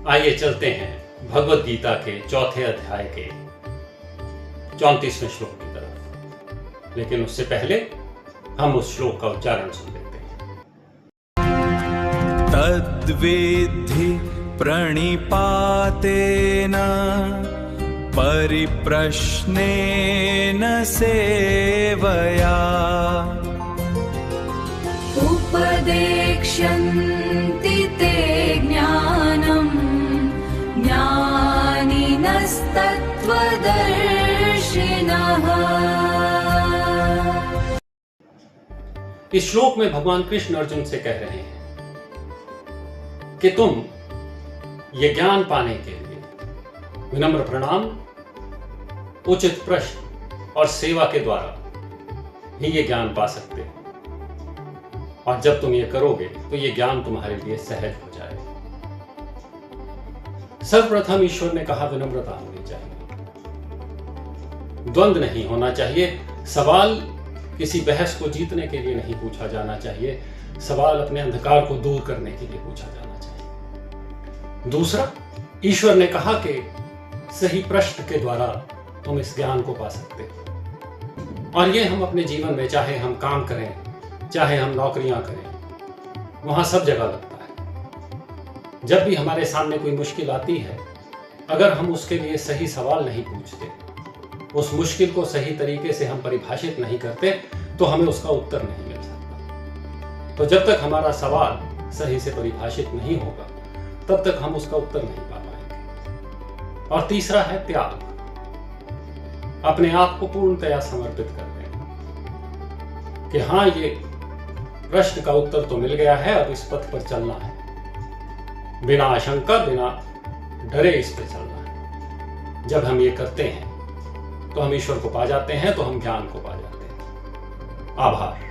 आइए चलते हैं भगवत गीता के चौथे अध्याय के 34वें श्लोक की तरफ, लेकिन उससे पहले हम उस श्लोक का उच्चारण सुन लेते हैं। तद्विद्धि प्रणिपातेन परिप्रश्नेन सेवया उपदेक्ष्यन्ति ते ज्ञानं ज्ञानिनस्तत्त्वदर्शिनः। इस श्लोक में भगवान कृष्ण अर्जुन से कह रहे हैं कि तुम ये ज्ञान पाने के लिए विनम्र प्रणाम, उचित प्रश्न और सेवा के द्वारा ही ये ज्ञान पा सकते हो, और जब तुम ये करोगे तो ये ज्ञान तुम्हारे लिए सहज हो जाएगा। सर्वप्रथम ईश्वर ने कहा विनम्रता होनी चाहिए, द्वंद्व नहीं होना चाहिए। सवाल किसी बहस को जीतने के लिए नहीं पूछा जाना चाहिए, सवाल अपने अंधकार को दूर करने के लिए पूछा जाना चाहिए। दूसरा, ईश्वर ने कहा कि सही प्रश्न के द्वारा तुम इस ज्ञान को पा सकते हो, और ये हम अपने जीवन में, चाहे हम काम करें, चाहे हम नौकरियां करें, वहां सब जगह लगता है। जब भी हमारे सामने कोई मुश्किल आती है, अगर हम उसके लिए सही सवाल नहीं पूछते, उस मुश्किल को सही तरीके से हम परिभाषित नहीं करते, तो हमें उसका उत्तर नहीं मिल सकता। तो जब तक हमारा सवाल सही से परिभाषित नहीं होगा, तब तक हम उसका उत्तर नहीं पा पाएंगे। और तीसरा है त्याग, अपने आप को पूर्णतया समर्पित कर देना कि हाँ, ये प्रश्न का उत्तर तो मिल गया है, अब इस पथ पर चलना है, बिना आशंका, बिना डरे इस पर चलना है। जब हम ये करते हैं तो हम ईश्वर को पा जाते हैं, तो हम ज्ञान को पा जाते हैं। आभार।